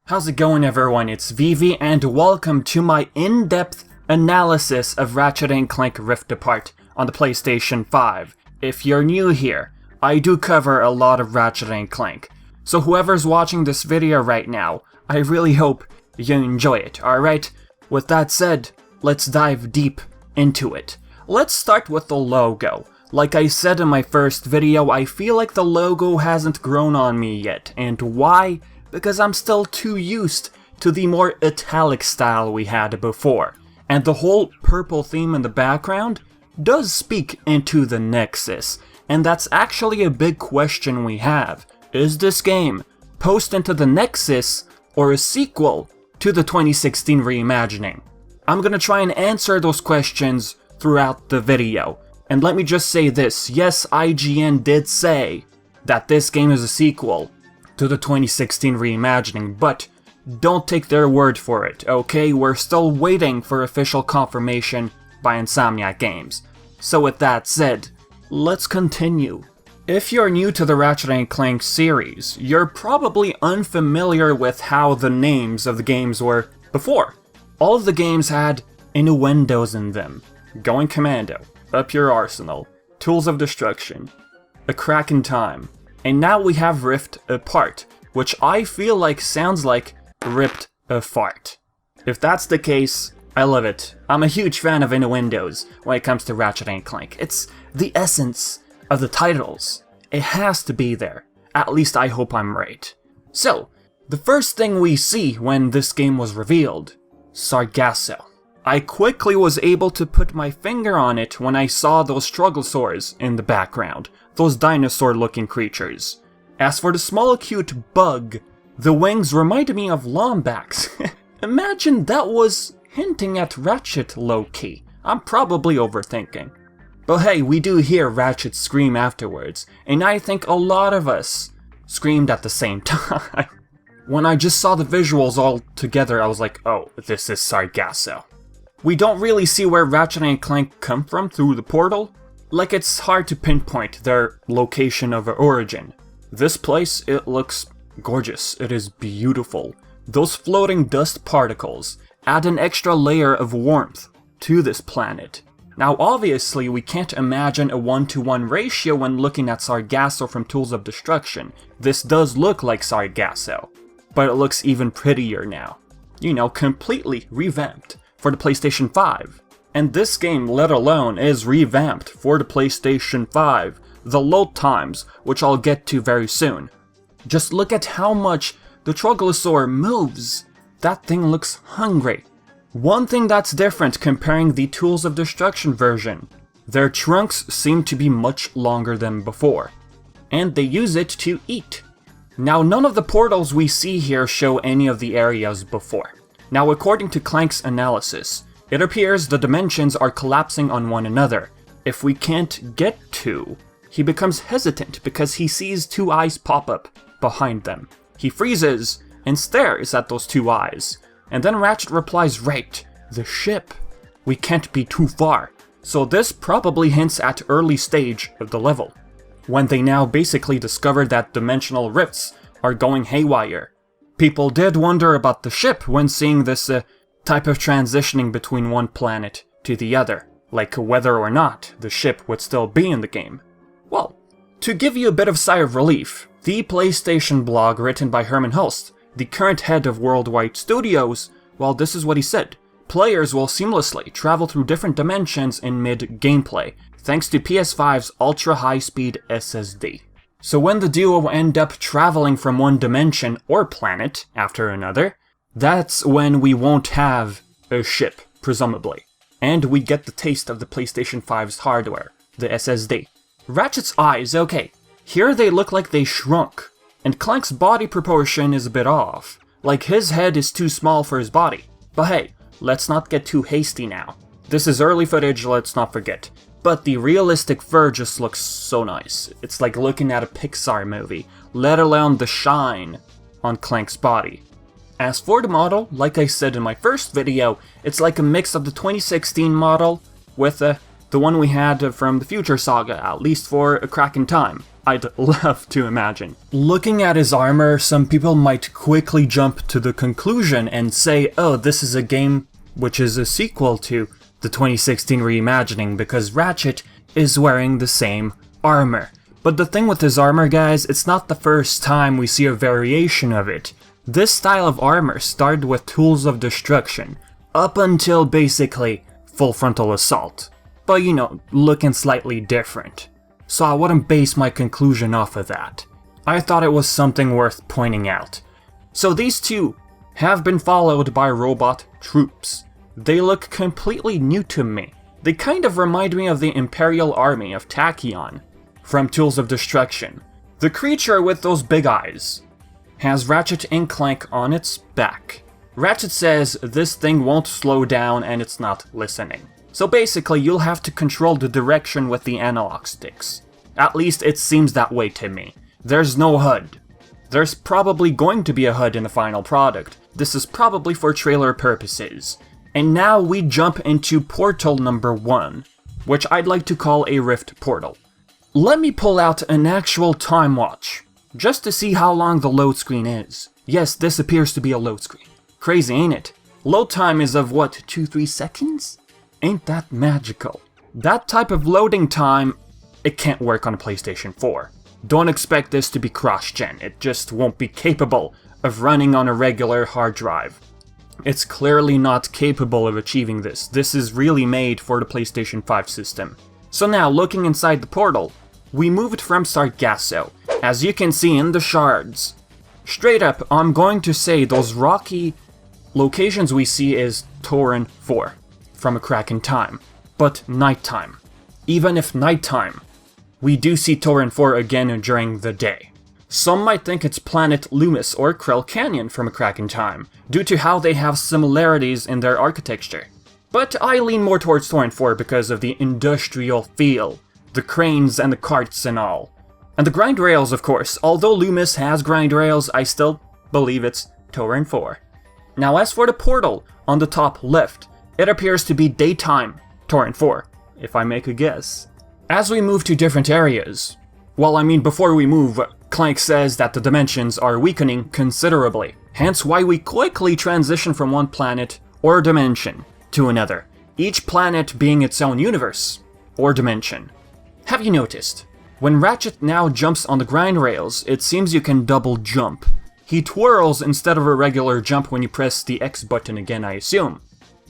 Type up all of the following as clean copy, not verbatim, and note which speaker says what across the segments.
Speaker 1: How's it going, everyone? It's Vivi, and welcome to my in-depth analysis of Ratchet & Clank Rift Apart on the PlayStation 5. If you're new here, I do cover a lot of Ratchet & Clank, so whoever's watching this video right now, I really hope you enjoy it, alright? With that said, let's dive deep into it. Let's start with the logo. Like I said in my first video, I feel like the logo hasn't grown on me yet, and why? Because I'm still too used to the more italic style we had before. And the whole purple theme in the background does speak into the Nexus. And that's actually a big question we have. Is this game post into the Nexus or a sequel to the 2016 reimagining? I'm gonna try and answer those questions throughout the video. And let me just say this, yes, IGN did say that this game is a sequel to the 2016 reimagining, but don't take their word for it, okay? We're still waiting for official confirmation by Insomniac Games. So with that said, let's continue. If you're new to the Ratchet & Clank series, you're probably unfamiliar with how the names of the games were before. All of the games had innuendos in them. Going Commando, Up Your Arsenal, Tools of Destruction, A Crack in Time, and now we have Rift Apart, which I feel like sounds like ripped a fart. If that's the case, I love it. I'm a huge fan of innuendos when it comes to Ratchet & Clank. It's the essence of the titles. It has to be there. At least I hope I'm right. So, the first thing we see when this game was revealed, Sargasso. I quickly was able to put my finger on it when I saw those strugglesaurs in the background, those dinosaur-looking creatures. As for the small cute bug, the wings reminded me of Lombax. Imagine that was hinting at Ratchet low-key. I'm probably overthinking. But hey, we do hear Ratchet scream afterwards, and I think a lot of us screamed at the same time. When I just saw the visuals all together, I was like, oh, this is Sargasso. We don't really see where Ratchet & Clank come from through the portal. Like, it's hard to pinpoint their location of origin. This place, it looks gorgeous. It is beautiful. Those floating dust particles add an extra layer of warmth to this planet. Now, obviously, we can't imagine a 1-to-1 ratio when looking at Sargasso from Tools of Destruction. This does look like Sargasso, but it looks even prettier now. You know, completely revamped for the PlayStation 5. And this game, let alone, is revamped for the PlayStation 5. The load times, which I'll get to very soon. Just look at how much the Troglosaur moves. That thing looks hungry. One thing that's different comparing the Tools of Destruction version, their trunks seem to be much longer than before. And they use it to eat. Now, none of the portals we see here show any of the areas before. Now, according to Clank's analysis, it appears the dimensions are collapsing on one another. If we can't get to, he becomes hesitant because he sees two eyes pop up behind them. He freezes and stares at those two eyes. And then Ratchet replies, right, the ship. We can't be too far. So this probably hints at early stage of the level, when they now basically discovered that dimensional rifts are going haywire. People did wonder about the ship when seeing this type of transitioning between one planet to the other, like whether or not the ship would still be in the game. Well, to give you a bit of sigh of relief, the PlayStation blog written by Herman Hulst, the current head of Worldwide Studios, well, this is what he said. Players will seamlessly travel through different dimensions in mid-gameplay, thanks to PS5's ultra-high-speed SSD. So when the duo end up traveling from one dimension or planet after another, that's when we won't have a ship, presumably. And we get the taste of the PlayStation 5's hardware, the SSD. Ratchet's eyes, okay, here they look like they shrunk, and Clank's body proportion is a bit off. Like his head is too small for his body. But hey, let's not get too hasty now. This is early footage, let's not forget. But the realistic fur just looks so nice. It's like looking at a Pixar movie, let alone the shine on Clank's body. As for the model, like I said in my first video, it's like a mix of the 2016 model with the one we had from the Future Saga, at least for A Crack in Time. I'd love to imagine. Looking at his armor, some people might quickly jump to the conclusion and say, oh, this is a game which is a sequel to the 2016 reimagining because Ratchet is wearing the same armor. But the thing with his armor, guys, it's not the first time we see a variation of it. This style of armor started with Tools of Destruction, up until basically Full Frontal Assault. But you know, looking slightly different. So I wouldn't base my conclusion off of that. I thought it was something worth pointing out. So these two have been followed by robot troops. They look completely new to me. They kind of remind me of the Imperial Army of Tachyon from Tools of Destruction. The creature with those big eyes has Ratchet and Clank on its back. Ratchet says this thing won't slow down and it's not listening. So basically, you'll have to control the direction with the analog sticks. At least it seems that way to me. There's no HUD. There's probably going to be a HUD in the final product. This is probably for trailer purposes. And now we jump into portal number 1, which I'd like to call a Rift portal. Let me pull out an actual time watch, just to see how long the load screen is. Yes, this appears to be a load screen. Crazy, ain't it? Load time is of what, 2-3 seconds? Ain't that magical? That type of loading time, it can't work on a PlayStation 4. Don't expect this to be cross-gen, it just won't be capable of running on a regular hard drive. It's clearly not capable of achieving this. This is really made for the PlayStation 5 system. So now, looking inside the portal, we moved from Sargasso, as you can see in the shards. Straight up, I'm going to say those rocky locations we see is Torrent IV. From A Crack in Time, but nighttime. Even if nighttime, we do see Torrent IV again during the day. Some might think it's Planet Loomis or Krell Canyon from A Crack in Time, due to how they have similarities in their architecture. But I lean more towards Torrent IV because of the industrial feel, the cranes and the carts and all. And the grind rails, of course. Although Loomis has grind rails, I still believe it's Torrent IV. Now as for the portal, on the top left, it appears to be daytime Torrent IV, if I make a guess. As we move to different areas, well, I mean, before we move, Clank says that the dimensions are weakening considerably, hence why we quickly transition from one planet or dimension to another, each planet being its own universe or dimension. Have you noticed? When Ratchet now jumps on the grind rails, it seems you can double jump. He twirls instead of a regular jump when you press the X button again, I assume.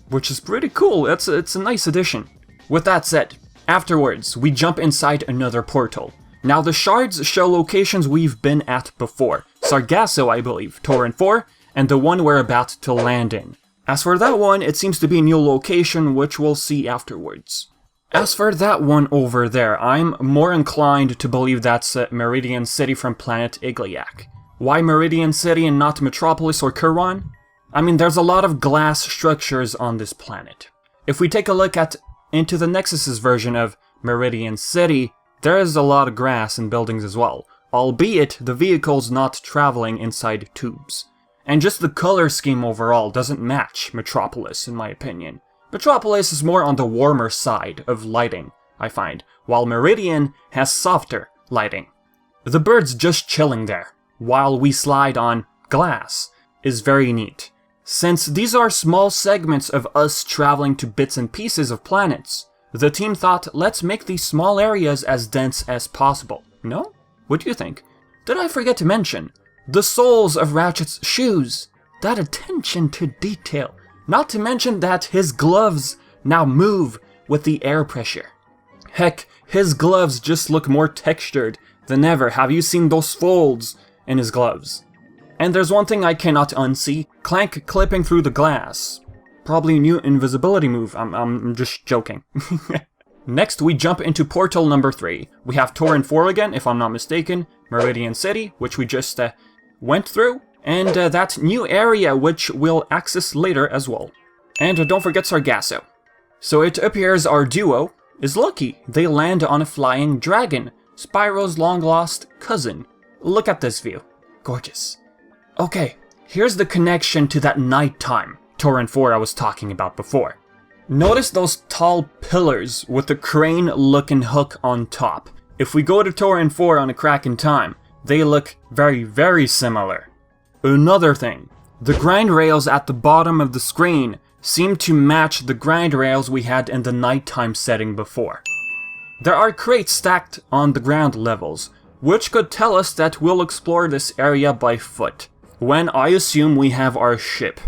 Speaker 1: Which is pretty cool, it's a nice addition. With that said, afterwards, we jump inside another portal. Now the shards show locations we've been at before. Sargasso, I believe, Torrent IV, and the one we're about to land in. As for that one, it seems to be a new location, which we'll see afterwards. As for that one over there, I'm more inclined to believe that's Meridian City from planet Igliak. Why Meridian City and not Metropolis or Kurwan? I mean, there's a lot of glass structures on this planet. If we take a look at Into the Nexus's version of Meridian City, there is a lot of grass and buildings as well, albeit the vehicle's not traveling inside tubes. And just the color scheme overall doesn't match Metropolis, in my opinion. Metropolis is more on the warmer side of lighting, I find, while Meridian has softer lighting. The birds just chilling there, while we slide on glass, is very neat. Since these are small segments of us traveling to bits and pieces of planets, the team thought, let's make these small areas as dense as possible. No? What do you think? Did I forget to mention? The soles of Ratchet's shoes. That attention to detail. Not to mention that his gloves now move with the air pressure. Heck, his gloves just look more textured than ever. Have you seen those folds in his gloves? And there's one thing I cannot unsee. Clank clipping through the glass. Probably a new invisibility move. I'm just joking. Next, we jump into portal number 3. We have Torrent IV again, if I'm not mistaken. Meridian City, which we just went through. And that new area, which we'll access later as well. And don't forget Sargasso. So it appears our duo is lucky. They land on a flying dragon, Spyro's long-lost cousin. Look at this view. Gorgeous. Okay, here's the connection to that nighttime Torrent IV I was talking about before. Notice those tall pillars with the crane-looking hook on top. If we go to Torrent IV on a crack in time, they look very, very similar. Another thing, the grind rails at the bottom of the screen seem to match the grind rails we had in the nighttime setting before. There are crates stacked on the ground levels, which could tell us that we'll explore this area by foot, when I assume we have our ship.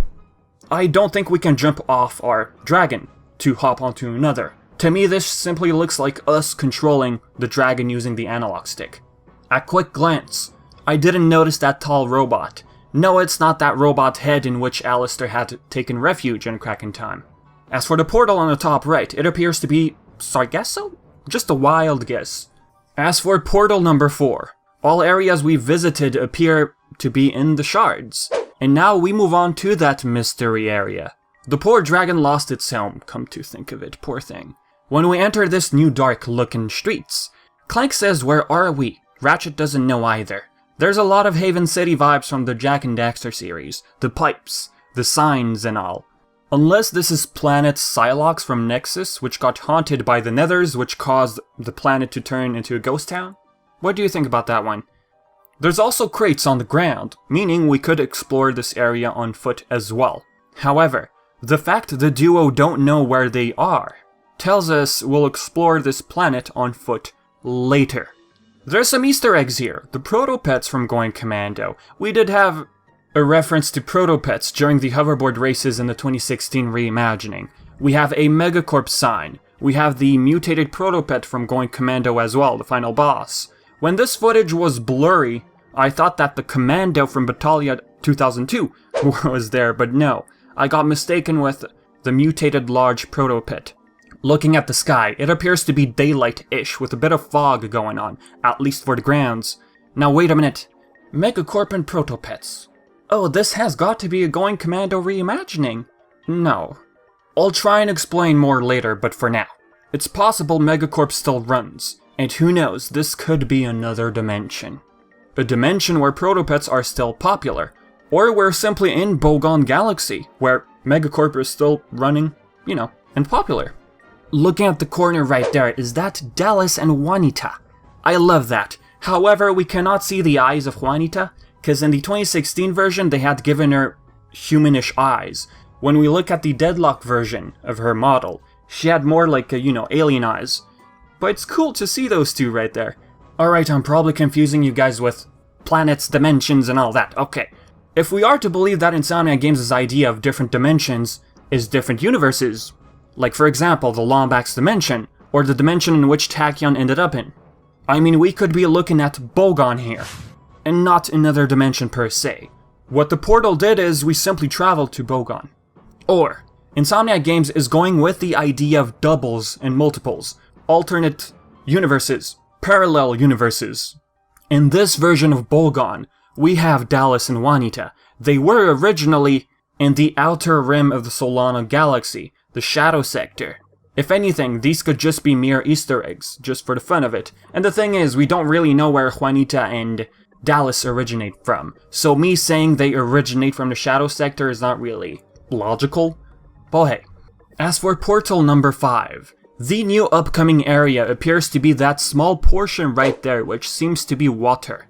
Speaker 1: I don't think we can jump off our dragon to hop onto another. To me, this simply looks like us controlling the dragon using the analog stick. At quick glance, I didn't notice that tall robot. No, it's not that robot head in which Alistair had taken refuge in Kraken time. As for the portal on the top right, it appears to be Sargasso? Just a wild guess. As for portal number 4, all areas we visited appear to be in the shards. And now we move on to that mystery area. The poor dragon lost its helm, come to think of it, poor thing. When we enter this new dark-looking streets, Clank says, "Where are we?" Ratchet doesn't know either. There's a lot of Haven City vibes from the Jak and Daxter series, the pipes, the signs and all. Unless this is planet Psylocke from Nexus, which got haunted by the Nethers, which caused the planet to turn into a ghost town? What do you think about that one? There's also crates on the ground, meaning we could explore this area on foot as well. However, the fact the duo don't know where they are tells us we'll explore this planet on foot later. There's some Easter eggs here, the Protopets from Going Commando. We did have a reference to Protopets during the hoverboard races in the 2016 reimagining. We have a Megacorp sign. We have the mutated Protopet from Going Commando as well, the final boss. When this footage was blurry, I thought that the Commando from Battalion 2002 was there, but no. I got mistaken with the mutated large Protopet. Looking at the sky, it appears to be daylight-ish with a bit of fog going on, at least for the grounds. Now wait a minute. Megacorp and Protopets. Oh, this has got to be a Going Commando reimagining. No. I'll try and explain more later, but for now, it's possible Megacorp still runs, and who knows, this could be another dimension. A dimension where Protopets are still popular, or we're simply in Bogon Galaxy, where Megacorp is still running, and popular. Looking at the corner right there, is that Dallas and Juanita? I love that. However, we cannot see the eyes of Juanita, because in the 2016 version they had given her humanish eyes. When we look at the Deadlock version of her model, she had more like alien eyes. But it's cool to see those two right there. Alright, I'm probably confusing you guys with planets, dimensions, and all that. Okay. If we are to believe that Insomniac Games' idea of different dimensions is different universes, like for example the Lombax dimension, or the dimension in which Tachyon ended up in, I mean we could be looking at Bogon here, and not another dimension per se. What the portal did is we simply traveled to Bogon. Or, Insomniac Games is going with the idea of doubles and multiples, alternate universes, parallel universes. In this version of Bogon, we have Dallas and Juanita. They were originally in the outer rim of the Solana Galaxy, the Shadow Sector. If anything, these could just be mere Easter eggs, just for the fun of it. And the thing is, we don't really know where Juanita and Dallas originate from, so me saying they originate from the Shadow Sector is not really logical. But hey. As for portal number 5, the new upcoming area appears to be that small portion right there which seems to be water.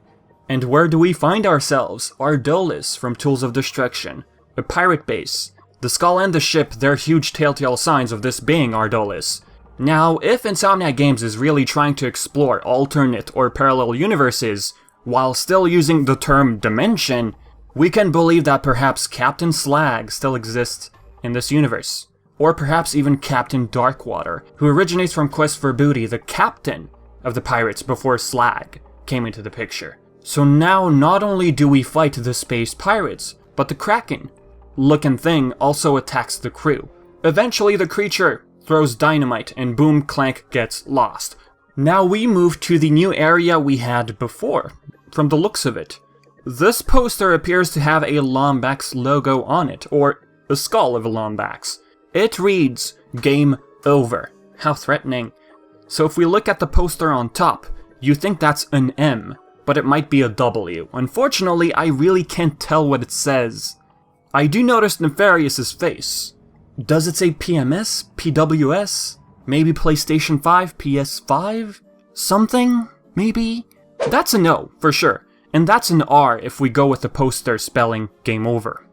Speaker 1: And where do we find ourselves? Ardolis from Tools of Destruction, a pirate base. The skull and the ship, they're huge telltale signs of this being Ardolis. Now, if Insomniac Games is really trying to explore alternate or parallel universes, while still using the term dimension, we can believe that perhaps Captain Slag still exists in this universe. Or perhaps even Captain Darkwater, who originates from Quest for Booty, the captain of the pirates before Slag came into the picture. So now not only do we fight the space pirates, but the Kraken-looking thing also attacks the crew. Eventually the creature throws dynamite and boom, Clank gets lost. Now we move to the new area we had before, from the looks of it. This poster appears to have a Lombax logo on it, or a skull of a Lombax. It reads, "Game Over." How threatening. So if we look at the poster on top, you think that's an M, but it might be a W. Unfortunately, I really can't tell what it says. I do notice Nefarious' face. Does it say PMS? PWS? Maybe PlayStation 5? PS5? something, maybe? That's a no, for sure. And that's an R if we go with the poster spelling game over.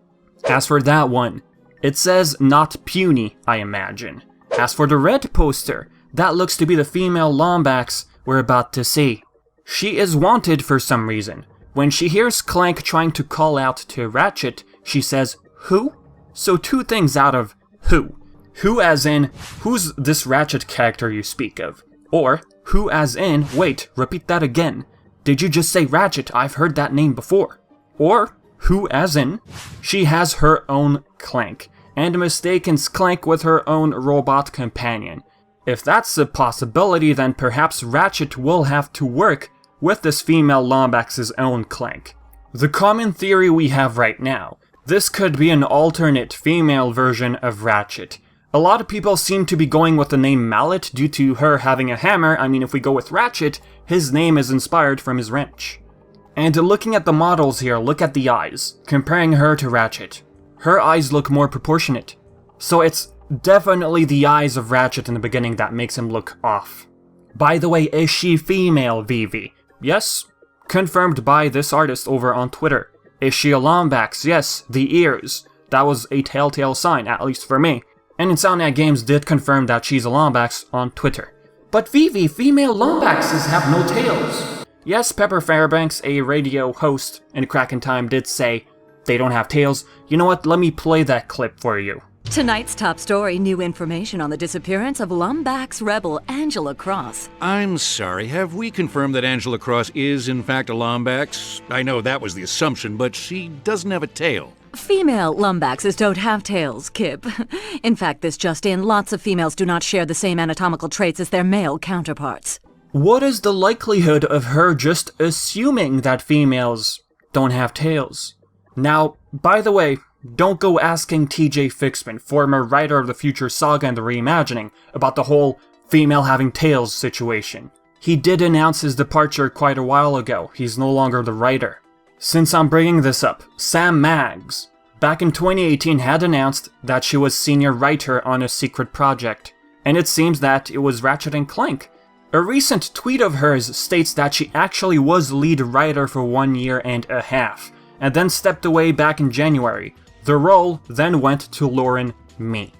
Speaker 1: As for that one, it says not puny, I imagine. As for the red poster, that looks to be the female Lombax we're about to see. She is wanted for some reason. When she hears Clank trying to call out to Ratchet, she says, "Who?" So two things out of who. Who as in, who's this Ratchet character you speak of? Or, who as in, wait, repeat that again. Did you just say Ratchet? I've heard that name before. Or, who as in, she has her own Clank, and mistakes Clank with her own robot companion. If that's a possibility, then perhaps Ratchet will have to work with this female Lombax's own Clank. The common theory we have right now, this could be an alternate female version of Ratchet. A lot of people seem to be going with the name Mallet due to her having a hammer. I mean, if we go with Ratchet, his name is inspired from his wrench. And looking at the models here, look at the eyes, comparing her to Ratchet. Her eyes look more proportionate. So it's definitely the eyes of Ratchet in the beginning that makes him look off. By the way, is she female, VV? Yes, confirmed by this artist over on Twitter. Is she a Lombax? Yes, the ears. That was a telltale sign, at least for me. And Insomniac Games did confirm that she's a Lombax on Twitter. But VV, female Lombaxes have no tails. Yes, Pepper Fairbanks, a radio host in Kraken Time, did say they don't have tails. You know what, let me play that clip for you.
Speaker 2: Tonight's top story, new information on the disappearance of Lombax rebel Angela Cross.
Speaker 3: I'm sorry, have we confirmed that Angela Cross is in fact a Lombax? I know that was the assumption, but she doesn't have a tail.
Speaker 2: Female Lombaxes don't have tails, Kip. In fact, this just in, lots of females do not share the same anatomical traits as their male counterparts.
Speaker 1: What is the likelihood of her just assuming that females don't have tails? Now, by the way, don't go asking TJ Fixman, former writer of the Future Saga and the Reimagining, about the whole female having tails situation. He did announce his departure quite a while ago. He's no longer the writer. Since I'm bringing this up, Sam Maggs, back in 2018 had announced that she was senior writer on a secret project, and it seems that it was Ratchet & Clank. A recent tweet of hers states that she actually was lead writer for 1 year and a half, and then stepped away back in January. The role then went to Lauren Mee.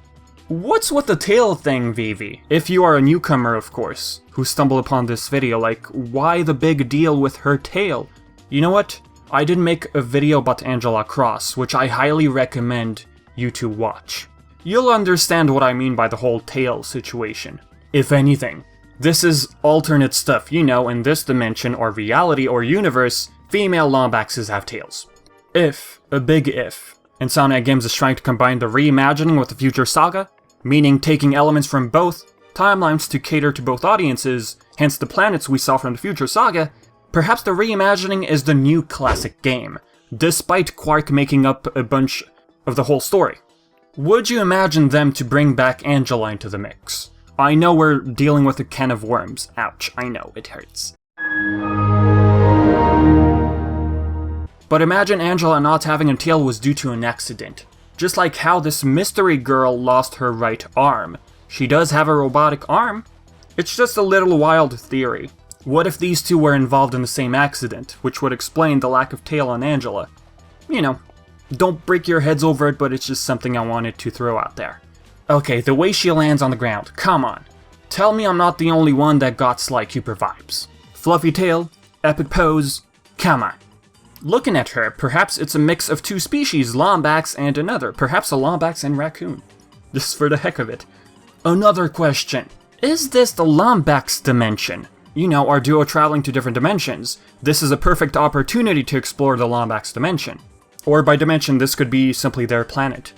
Speaker 1: What's with the tail thing, Vivi? If you are a newcomer, of course, who stumbled upon this video, like, why the big deal with her tail? You know what? I did make a video about Angela Cross, which I highly recommend you to watch. You'll understand what I mean by the whole tail situation. If anything, this is alternate stuff, you know, in this dimension or reality or universe, female Lombaxes have tails. If, a big if, Insomniac Games is trying to combine the reimagining with the Future Saga, meaning taking elements from both timelines to cater to both audiences, hence the planets we saw from the Future Saga, perhaps the reimagining is the new classic game, despite Quark making up a bunch of the whole story. Would you imagine them to bring back Angela into the mix? I know we're dealing with a can of worms. Ouch, I know, it hurts. But imagine Angela not having a tail was due to an accident. Just like how this mystery girl lost her right arm. She does have a robotic arm. It's just a little wild theory. What if these two were involved in the same accident, which would explain the lack of tail on Angela? You know, don't break your heads over it, but it's just something I wanted to throw out there. Okay, the way she lands on the ground, come on. Tell me I'm not the only one that got Sly Cooper vibes. Fluffy tail, epic pose, come on. Looking at her, perhaps it's a mix of two species, Lombax and another, perhaps a Lombax and raccoon. Just for the heck of it. Another question. Is this the Lombax dimension? You know, our duo traveling to different dimensions. This is a perfect opportunity to explore the Lombax dimension. Or by dimension, this could be simply their planet.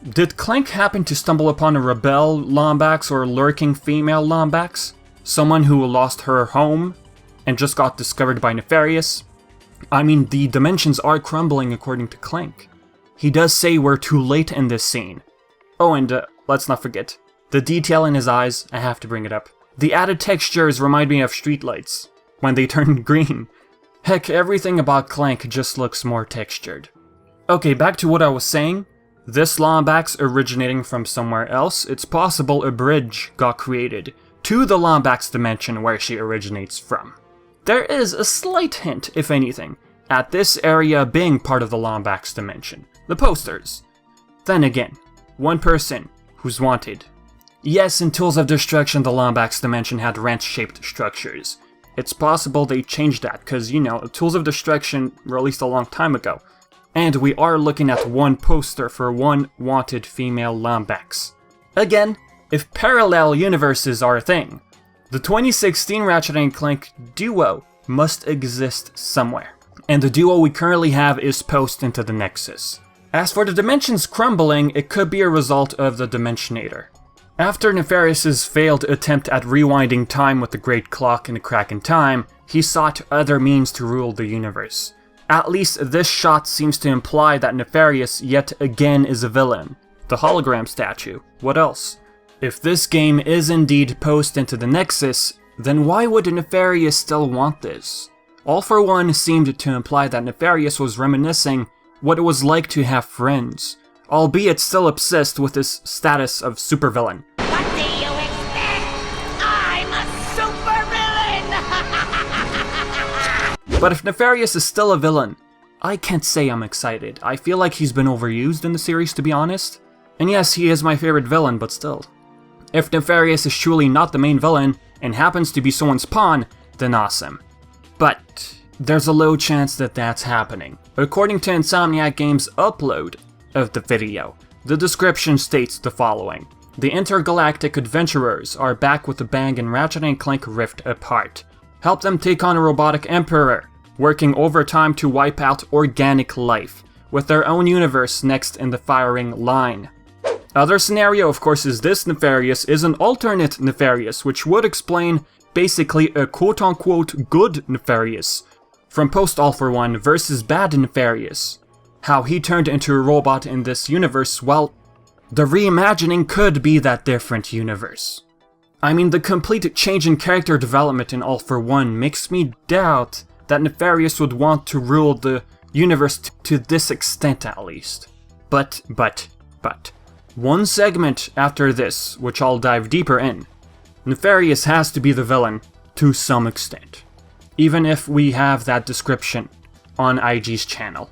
Speaker 1: Did Clank happen to stumble upon a rebel Lombax or lurking female Lombax? Someone who lost her home and just got discovered by Nefarious? I mean, the dimensions are crumbling according to Clank. He does say we're too late in this scene. Oh, and let's not forget, the detail in his eyes, I have to bring it up. The added textures remind me of streetlights, when they turn green. Heck, everything about Clank just looks more textured. Okay, back to what I was saying. This Lombax originating from somewhere else, it's possible a bridge got created to the Lombax dimension where she originates from. There is a slight hint, if anything, at this area being part of the Lombax dimension. The posters. Then again, one person who's wanted. Yes, in Tools of Destruction, the Lombax dimension had wrench-shaped structures. It's possible they changed that, because, you know, Tools of Destruction released a long time ago. And we are looking at one poster for one wanted female Lombax. Again, if parallel universes are a thing, the 2016 Ratchet & Clank duo must exist somewhere. And the duo we currently have is post into the Nexus. As for the dimensions crumbling, it could be a result of the Dimensionator. After Nefarious' failed attempt at rewinding time with the Great Clock and the Crack in Time, he sought other means to rule the universe. At least this shot seems to imply that Nefarious yet again is a villain. The hologram statue. What else? If this game is indeed post into the Nexus, then why would Nefarious still want this? All for One seemed to imply that Nefarious was reminiscing what it was like to have friends, albeit still obsessed with his status of supervillain.
Speaker 4: What do you expect? I'm a supervillain!
Speaker 1: But if Nefarious is still a villain, I can't say I'm excited. I feel like he's been overused in the series, to be honest. And yes, he is my favorite villain, but still. If Nefarious is truly not the main villain, and happens to be someone's pawn, then awesome. But there's a low chance that that's happening. According to Insomniac Games' upload of the video, the description states the following. The intergalactic adventurers are back with a bang in Ratchet & Clank Rift Apart. Help them take on a robotic emperor, working overtime to wipe out organic life, with their own universe next in the firing line. Other scenario, of course, is this Nefarious is an alternate Nefarious, which would explain basically a quote-unquote good Nefarious from post All for One versus bad Nefarious. How he turned into a robot in this universe, well, the reimagining could be that different universe. I mean, the complete change in character development in All for One makes me doubt that Nefarious would want to rule the universe to this extent at least. But, one segment after this, which I'll dive deeper in, Nefarious has to be the villain to some extent. Even if we have that description on IG's channel.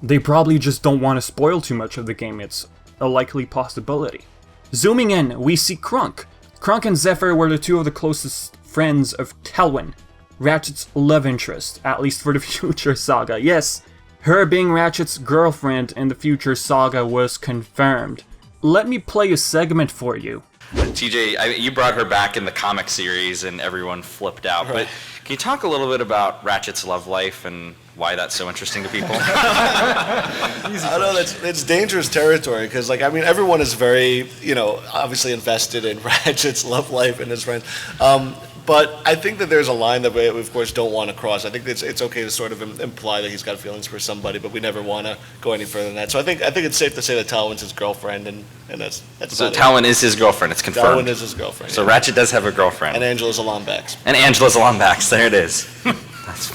Speaker 1: They probably just don't want to spoil too much of the game, it's a likely possibility. Zooming in, we see Krunk. Krunk and Zephyr were the two of the closest friends of Telwyn, Ratchet's love interest, at least for the Future Saga. Yes, her being Ratchet's girlfriend in the Future Saga was confirmed. Let me play a segment for you.
Speaker 5: TJ, you brought her back in the comic series and everyone flipped out, but can you talk a little bit about Ratchet's love life and why that's so interesting to people?
Speaker 6: I know it's dangerous territory because, like, I mean, everyone is very, obviously invested in Ratchet's love life and his friends. But I think that there's a line that we, of course, don't want to cross. I think it's okay to sort of imply that he's got feelings for somebody, but we never want to go any further than that. So I think it's safe to say that Talwyn's his girlfriend, and that's
Speaker 5: so Talwyn is his girlfriend. It's confirmed.
Speaker 6: Talwyn is his girlfriend.
Speaker 5: So yeah. Ratchet does have a girlfriend.
Speaker 6: And Angela's a Lombax.
Speaker 5: There it is. That's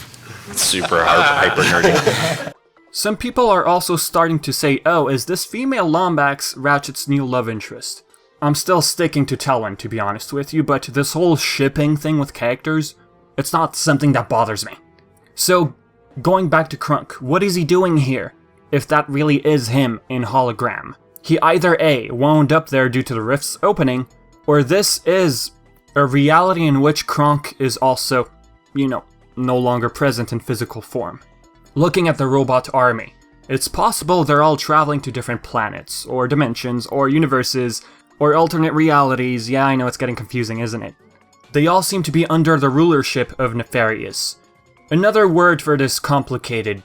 Speaker 5: super hyper nerdy.
Speaker 1: Some people are also starting to say, oh, is this female Lombax Ratchet's new love interest? I'm still sticking to Talwyn, to be honest with you, but this whole shipping thing with characters, it's not something that bothers me. So, going back to Krunk, what is he doing here, if that really is him in hologram? He either A, wound up there due to the rift's opening, or this is a reality in which Krunk is also, no longer present in physical form. Looking at the robot army, it's possible they're all traveling to different planets, or dimensions, or universes, or alternate realities. Yeah, I know it's getting confusing, isn't it? They all seem to be under the rulership of Nefarious. Another word for this complicated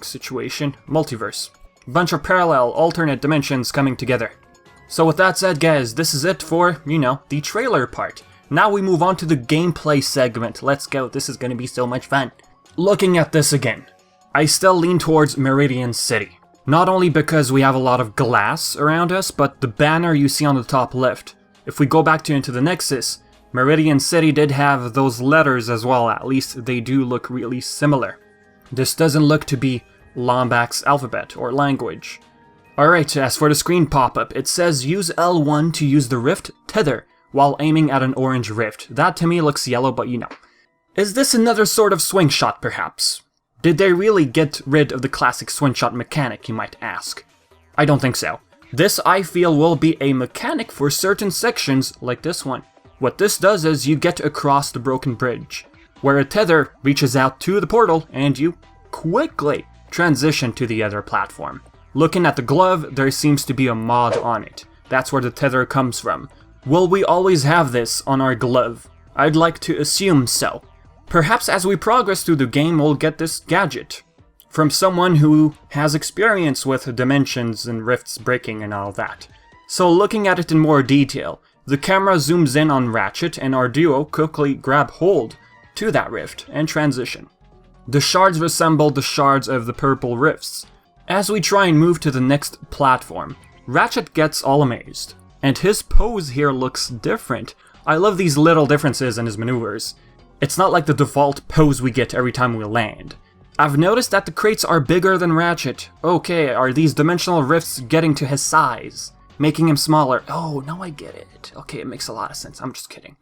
Speaker 1: situation, multiverse. Bunch of parallel, alternate dimensions coming together. So with that said, guys, this is it for, the trailer part. Now we move on to the gameplay segment. Let's go, this is gonna be so much fun. Looking at this again, I still lean towards Meridian City. Not only because we have a lot of glass around us, but the banner you see on the top left. If we go back to Into the Nexus, Meridian City did have those letters as well, at least they do look really similar. This doesn't look to be Lombax alphabet or language. Alright, as for the screen pop-up, it says use L1 to use the rift tether, while aiming at an orange rift. That to me looks yellow, but you know. Is this another sort of swing shot, perhaps? Did they really get rid of the classic swing shot mechanic, you might ask? I don't think so. This, I feel, will be a mechanic for certain sections like this one. What this does is you get across the broken bridge, where a tether reaches out to the portal and you quickly transition to the other platform. Looking at the glove, there seems to be a mod on it. That's where the tether comes from. Will we always have this on our glove? I'd like to assume so. Perhaps as we progress through the game, we'll get this gadget from someone who has experience with dimensions and rifts breaking and all that. So looking at it in more detail, the camera zooms in on Ratchet and our duo quickly grab hold to that rift and transition. The shards resemble the shards of the purple rifts. As we try and move to the next platform, Ratchet gets all amazed, and his pose here looks different. I love these little differences in his maneuvers. It's not like the default pose we get every time we land. I've noticed that the crates are bigger than Ratchet. Okay, are these dimensional rifts getting to his size, making him smaller? Oh, now I get it. Okay, it makes a lot of sense. I'm just kidding.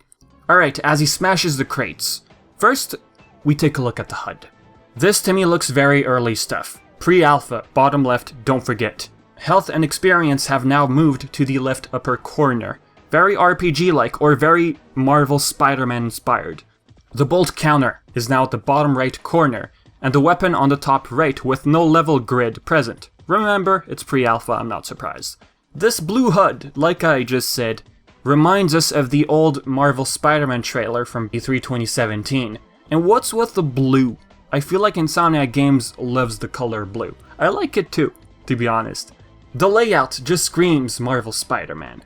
Speaker 1: Alright, as he smashes the crates, first, we take a look at the HUD. This to me looks very early stuff. Pre-alpha, bottom left, don't forget. Health and experience have now moved to the left upper corner. Very RPG-like, or very Marvel Spider-Man inspired. The bolt counter is now at the bottom right corner, and the weapon on the top right with no level grid present. Remember, it's pre-alpha, I'm not surprised. This blue HUD, like I just said, reminds us of the old Marvel Spider-Man trailer from E3 2017. And what's with the blue? I feel like Insomniac Games loves the color blue. I like it too, to be honest. The layout just screams Marvel Spider-Man.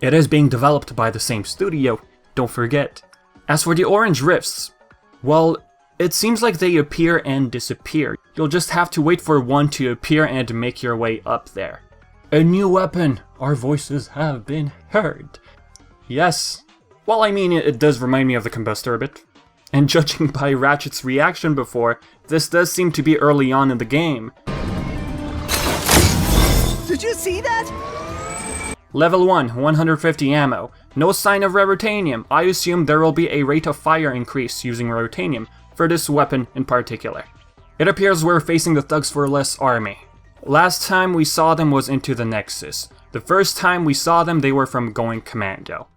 Speaker 1: It is being developed by the same studio, don't forget. As for the orange rifts, well, it seems like they appear and disappear. You'll just have to wait for one to appear and make your way up there. A new weapon! Our voices have been heard. Yes. Well, I mean, it does remind me of the combustor a bit. And judging by Ratchet's reaction before, this does seem to be early on in the game.
Speaker 7: Did you see that?
Speaker 1: Level 1, 150 ammo. No sign of Raritanium. I assume there will be a rate of fire increase using Raritanium for this weapon in particular. It appears we're facing the Thugs for Less army. Last time we saw them was into the Nexus. The first time we saw them, they were from Going Commando.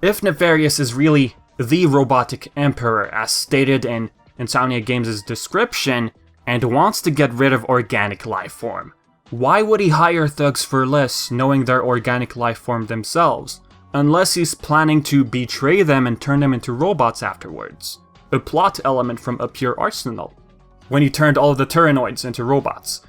Speaker 1: If Nefarious is really the robotic emperor as stated in Insomniac Games' description, and wants to get rid of organic life form, why would he hire Thugs for Less knowing their organic life form themselves? Unless he's planning to betray them and turn them into robots afterwards. A plot element from Up Your Arsenal, when he turned all of the Tyrannoids into robots.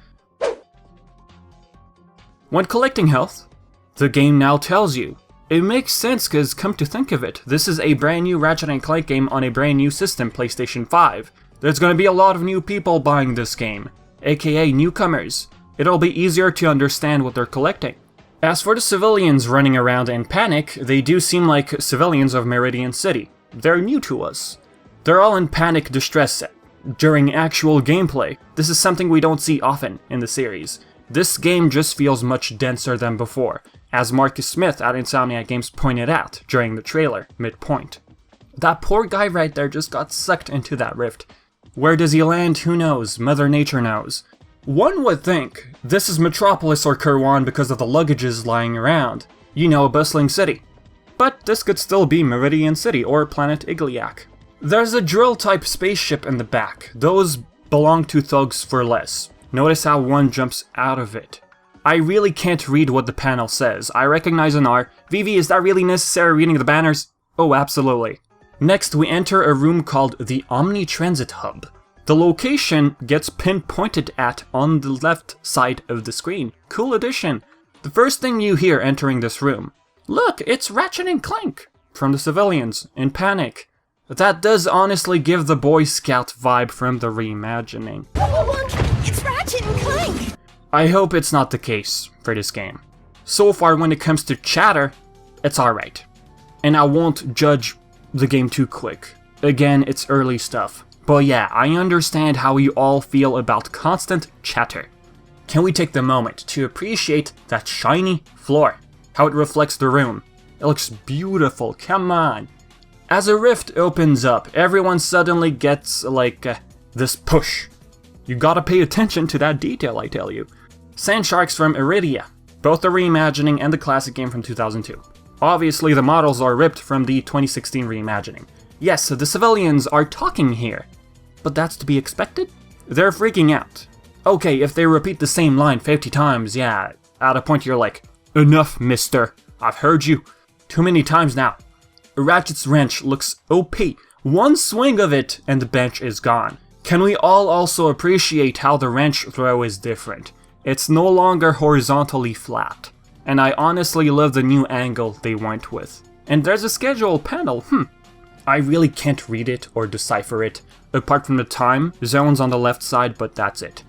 Speaker 1: When collecting health, the game now tells you. It makes sense because, come to think of it, this is a brand new Ratchet & Clank game on a brand new system, PlayStation 5. There's going to be a lot of new people buying this game, aka newcomers. It'll be easier to understand what they're collecting. As for the civilians running around in panic, they do seem like civilians of Meridian City. They're new to us. They're all in panic distress during actual gameplay. This is something we don't see often in the series. This game just feels much denser than before, as Marcus Smith at Insomniac Games pointed out during the trailer, midpoint. That poor guy right there just got sucked into that rift. Where does he land? Who knows? Mother Nature knows. One would think this is Metropolis or Kirwan because of the luggages lying around. You know, a bustling city. But this could still be Meridian City or Planet Igliak. There's a drill-type spaceship in the back. Those belong to Thugs for Less. Notice how one jumps out of it. I really can't read what the panel says. I recognize an R. VV, is that really necessary reading the banners? Oh, absolutely. Next, we enter a room called the Omni Transit Hub. The location gets pinpointed at on the left side of the screen. Cool addition. The first thing you hear entering this room, look, it's Ratchet & Clank, from the civilians, in panic. That does honestly give the Boy Scout vibe from the reimagining.
Speaker 7: Look, it's Ratchet & Clank!
Speaker 1: I hope it's not the case for this game. So far when it comes to chatter, it's alright. And I won't judge the game too quick. Again, it's early stuff. But yeah, I understand how you all feel about constant chatter. Can we take the moment to appreciate that shiny floor? How it reflects the room. It looks beautiful, come on. As a rift opens up, everyone suddenly gets, like, this push. You gotta pay attention to that detail, I tell you. Sand sharks from Iridia, both the reimagining and the classic game from 2002. Obviously, the models are ripped from the 2016 reimagining. Yes, the civilians are talking here, but that's to be expected? They're freaking out. Okay, if they repeat the same line 50 times, yeah, at a point you're like, enough, mister. I've heard you too many times now. Ratchet's wrench looks OP. One swing of it and the bench is gone. Can we all also appreciate how the wrench throw is different? It's no longer horizontally flat. And I honestly love the new angle they went with. And there's a schedule panel, I really can't read it or decipher it, apart from the time zones on the left side, but that's it.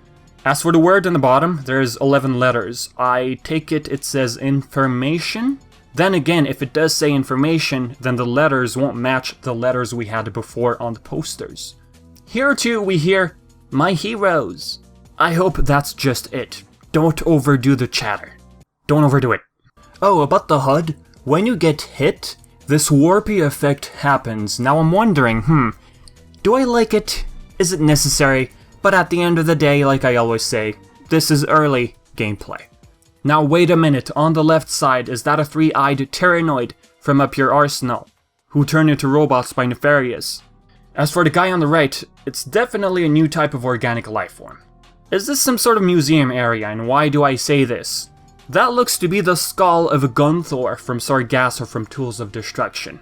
Speaker 1: As for the word in the bottom, there's 11 letters. I take it says information? Then again, if it does say information, then the letters won't match the letters we had before on the posters. Here too we hear, my heroes. I hope that's just it. Don't overdo the chatter. Don't overdo it. Oh, about the HUD, when you get hit, this warpy effect happens. Now I'm wondering, do I like it? Is it necessary? But at the end of the day, like I always say, this is early gameplay. Now wait a minute, on the left side, is that a three-eyed Terranoid from Up Your Arsenal, who turned into robots by Nefarious? As for the guy on the right, it's definitely a new type of organic life form. Is this some sort of museum area, and why do I say this? That looks to be the skull of a Gunthor from Sargasso from Tools of Destruction.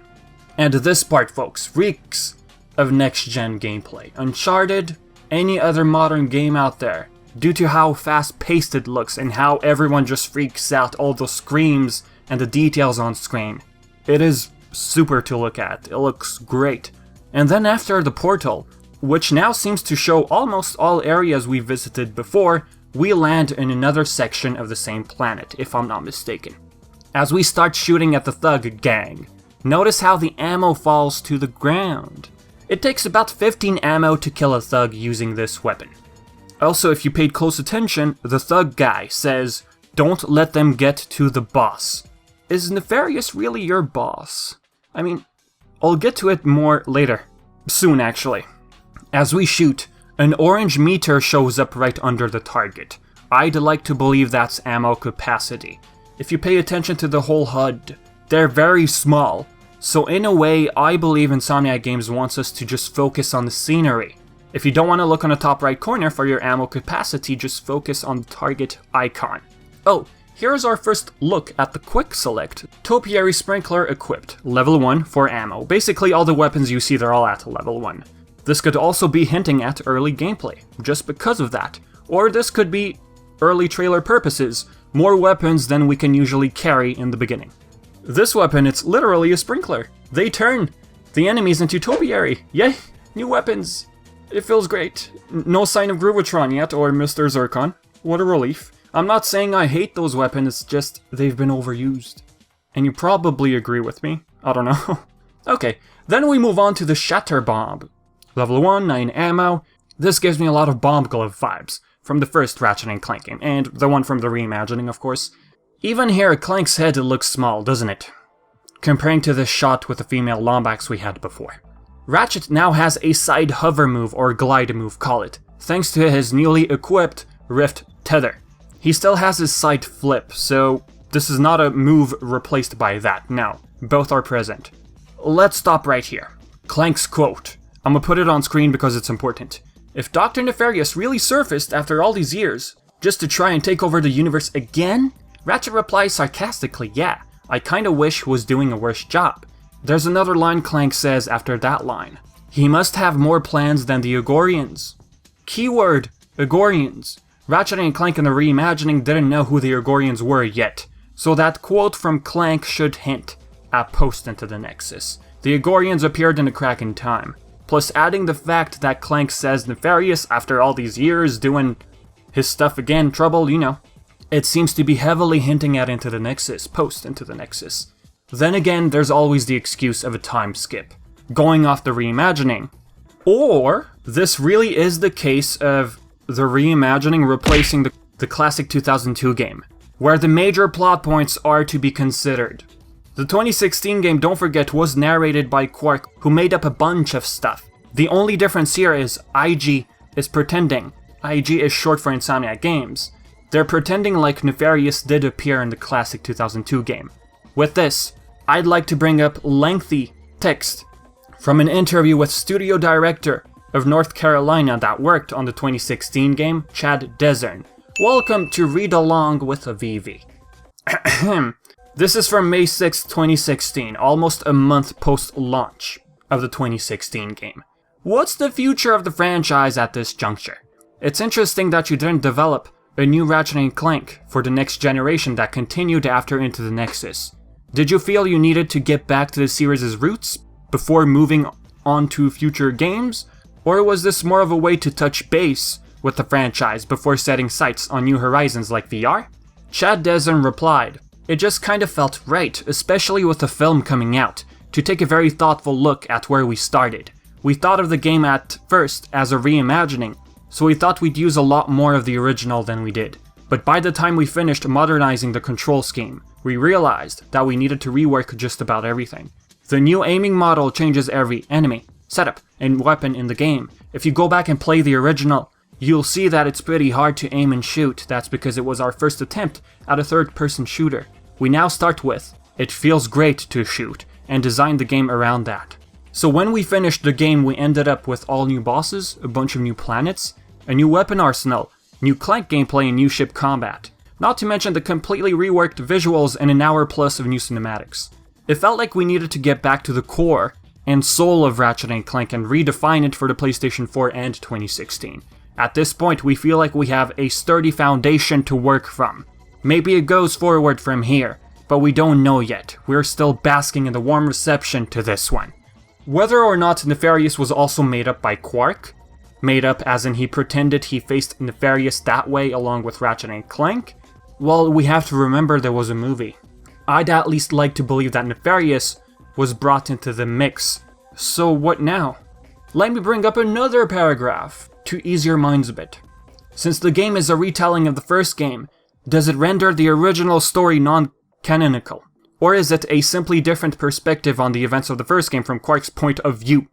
Speaker 1: And this part, folks, reeks of next-gen gameplay. Uncharted, any other modern game out there, due to how fast-paced it looks and how everyone just freaks out, all the screams and the details on screen. It is super to look at, it looks great. And then after the portal, which now seems to show almost all areas we visited before, we land in another section of the same planet, if I'm not mistaken. As we start shooting at the thug gang, notice how the ammo falls to the ground. It takes about 15 ammo to kill a thug using this weapon. Also, if you paid close attention, the thug guy says, don't let them get to the boss. Is Nefarious really your boss? I mean, I'll get to it more later. Soon, actually. As we shoot, an orange meter shows up right under the target. I'd like to believe that's ammo capacity. If you pay attention to the whole HUD, they're very small. So in a way, I believe Insomniac Games wants us to just focus on the scenery. If you don't want to look on the top right corner for your ammo capacity, just focus on the target icon. Oh, here's our first look at the quick select. Topiary Sprinkler equipped, level 1 for ammo. Basically all the weapons you see, they're all at level 1. This could also be hinting at early gameplay, just because of that. Or this could be early trailer purposes, more weapons than we can usually carry in the beginning. This weapon, it's literally a sprinkler. They turn the enemies into topiary. Yay, new weapons. It feels great. No sign of Groovatron yet, or Mr. Zircon. What a relief. I'm not saying I hate those weapons, it's just they've been overused. And you probably agree with me. I don't know. Okay, then we move on to the Shatter Bomb. Level 1, 9 ammo. This gives me a lot of Bomb Glove vibes from the first Ratchet & Clank game, and the one from the reimagining, of course. Even here, Clank's head looks small, doesn't it? Comparing to this shot with the female Lombax we had before. Ratchet now has a side hover move, or glide move, call it, thanks to his newly equipped Rift Tether. He still has his side flip, so this is not a move replaced by that, no, both are present. Let's stop right here. Clank's quote. I'm gonna put it on screen because it's important. If Dr. Nefarious really surfaced after all these years, just to try and take over the universe again? Ratchet replies sarcastically, yeah, I kinda wish he was doing a worse job. There's another line Clank says after that line. He must have more plans than the Igorians. Keyword, Igorians. Ratchet and Clank in the reimagining didn't know who the Igorians were yet, so that quote from Clank should hint at post into the Nexus. The Igorians appeared in a crack in time. Plus adding the fact that Clank says Nefarious after all these years doing his stuff again, trouble, you know. It seems to be heavily hinting at Into the Nexus, post Into the Nexus. Then again, there's always the excuse of a time skip, going off the reimagining. Or, this really is the case of the reimagining replacing the classic 2002 game, where the major plot points are to be considered. The 2016 game, don't forget, was narrated by Quark, who made up a bunch of stuff. The only difference here is IG is pretending. IG is short for Insomniac Games. They're pretending like Nefarious did appear in the classic 2002 game. With this, I'd like to bring up lengthy text from an interview with studio director of North Carolina that worked on the 2016 game, Chad Desern. Welcome to Read Along with a VV. This is from May 6, 2016, almost a month post-launch of the 2016 game. What's the future of the franchise at this juncture? It's interesting that you didn't develop a new Ratchet & Clank for the next generation that continued after Into the Nexus. Did you feel you needed to get back to the series' roots before moving on to future games? Or was this more of a way to touch base with the franchise before setting sights on new horizons like VR? Chad Desern replied, "It just kind of felt right, especially with the film coming out, to take a very thoughtful look at where we started. We thought of the game at first as a reimagining, so we thought we'd use a lot more of the original than we did. But by the time we finished modernizing the control scheme, we realized that we needed to rework just about everything. The new aiming model changes every enemy, setup, and weapon in the game. If you go back and play the original, you'll see that it's pretty hard to aim and shoot. That's because it was our first attempt at a third-person shooter. We now start with, it feels great to shoot, and design the game around that. So when we finished the game, we ended up with all new bosses, a bunch of new planets, a new weapon arsenal, new Clank gameplay and new ship combat. Not to mention the completely reworked visuals and an hour plus of new cinematics. It felt like we needed to get back to the core and soul of Ratchet & Clank and redefine it for the PlayStation 4 and 2016. At this point, we feel like we have a sturdy foundation to work from. Maybe it goes forward from here, but we don't know yet. We're still basking in the warm reception to this one." Whether or not Nefarious was also made up by Quark, made up as in he pretended he faced Nefarious that way along with Ratchet & Clank, well, we have to remember there was a movie. I'd at least like to believe that Nefarious was brought into the mix. So what now? Let me bring up another paragraph to ease your minds a bit. Since the game is a retelling of the first game, does it render the original story non-canonical? Or is it a simply different perspective on the events of the first game from Quark's point of view?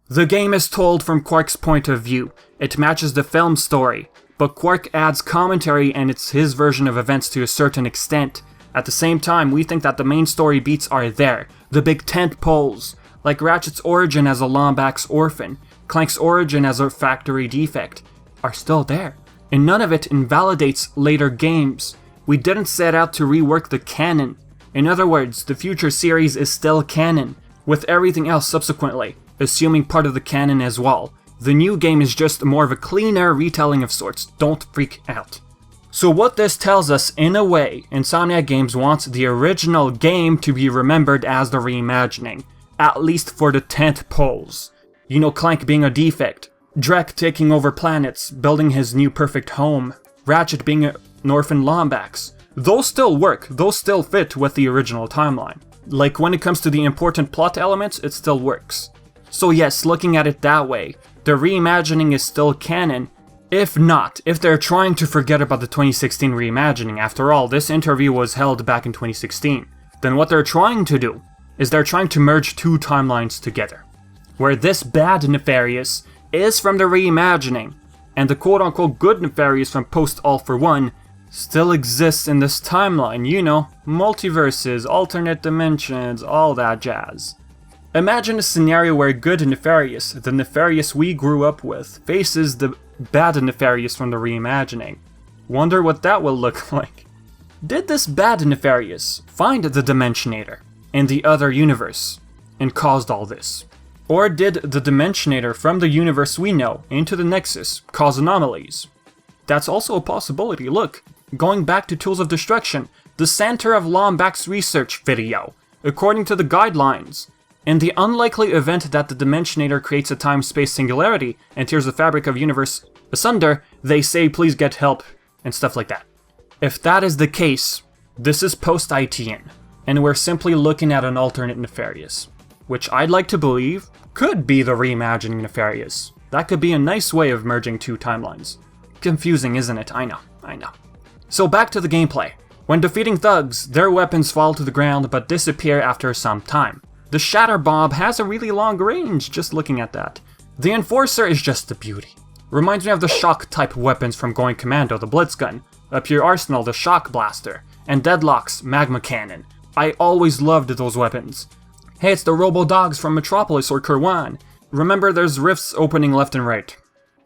Speaker 1: The game is told from Quark's point of view. It matches the film story, but Quark adds commentary and it's his version of events to a certain extent. At the same time, we think that the main story beats are there, the big tent poles, like Ratchet's origin as a Lombax orphan, Clank's origin as a factory defect, are still there. And none of it invalidates later games. We didn't set out to rework the canon. In other words, the future series is still canon, with everything else subsequently, assuming part of the canon as well. The new game is just more of a cleaner retelling of sorts, don't freak out. So what this tells us, in a way, Insomniac Games wants the original game to be remembered as the reimagining, at least for the tent poles. You know, Clank being a defect, Drek taking over planets, building his new perfect home, Ratchet being an orphan Lombax. Those still work, those still fit with the original timeline. Like when it comes to the important plot elements, it still works. So yes, looking at it that way, the reimagining is still canon. If not, if they're trying to forget about the 2016 reimagining, after all, this interview was held back in 2016, then what they're trying to do is they're trying to merge two timelines together. Where this bad Nefarious is from the reimagining, and the quote-unquote good Nefarious from post-All for One still exists in this timeline, you know, multiverses, alternate dimensions, all that jazz. Imagine a scenario where good Nefarious, the Nefarious we grew up with, faces the bad Nefarious from the reimagining. Wonder what that will look like. Did this bad Nefarious find the Dimensionator in the other universe and caused all this? Or did the Dimensionator from the universe we know, Into the Nexus, cause anomalies? That's also a possibility. Look, going back to Tools of Destruction, the Center of Lombax research video, according to the guidelines, in the unlikely event that the Dimensionator creates a time-space singularity and tears the fabric of universe asunder, they say please get help, and stuff like that. If that is the case, this is post-ITN, and we're simply looking at an alternate Nefarious, which I'd like to believe could be the reimagining Nefarious. That could be a nice way of merging two timelines. Confusing, isn't it? I know. So back to the gameplay. When defeating thugs, their weapons fall to the ground but disappear after some time. The Shatter Bomb has a really long range, just looking at that. The Enforcer is just a beauty. Reminds me of the shock-type weapons from Going Commando, the Blitz Gun, a Pure Arsenal, the Shock Blaster, and Deadlock's Magma Cannon. I always loved those weapons. Hey, it's the Robo-Dogs from Metropolis or Kirwan. Remember, there's rifts opening left and right.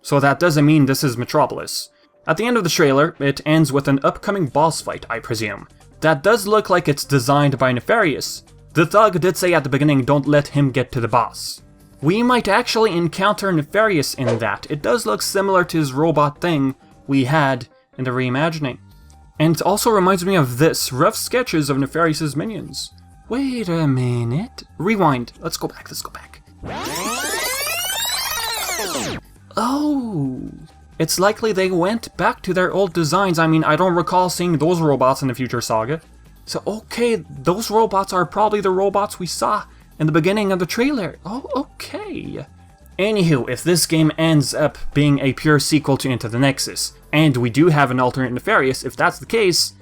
Speaker 1: So that doesn't mean this is Metropolis. At the end of the trailer, it ends with an upcoming boss fight, I presume. That does look like it's designed by Nefarious. The thug did say at the beginning, don't let him get to the boss. We might actually encounter Nefarious in that. It does look similar to his robot thing we had in the reimagining. And it also reminds me of this, rough sketches of Nefarious's minions. Wait a minute. Rewind. Let's go back. Oh. It's likely they went back to their old designs. I mean, I don't recall seeing those robots in the Future Saga. So, okay, those robots are probably the robots we saw in the beginning of the trailer. Oh, okay. Anywho, if this game ends up being a pure sequel to Into the Nexus, and we do have an alternate Nefarious, if that's the case,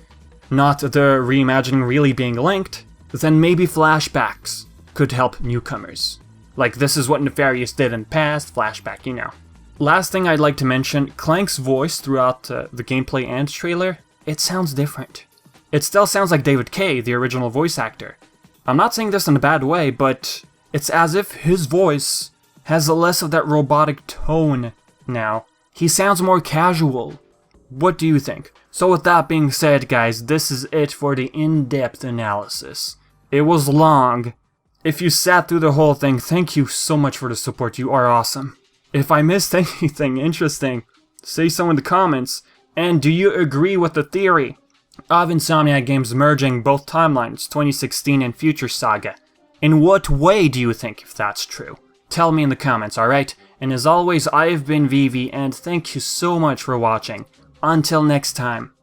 Speaker 1: not the reimagining really being linked, then maybe flashbacks could help newcomers. Like, this is what Nefarious did in the past, flashback, you know. Last thing I'd like to mention, Clank's voice throughout the gameplay and trailer, it sounds different. It still sounds like David Kaye, the original voice actor. I'm not saying this in a bad way, but it's as if his voice has less of that robotic tone now. He sounds more casual. What do you think? So with that being said, guys, this is it for the in-depth analysis. It was long. If you sat through the whole thing, thank you so much for the support. You are awesome. If I missed anything interesting, say so in the comments. And do you agree with the theory of Insomniac Games merging both timelines, 2016 and Future Saga? In what way do you think, if that's true? Tell me in the comments, alright? And as always, I've been VTNVIVI, and thank you so much for watching. Until next time.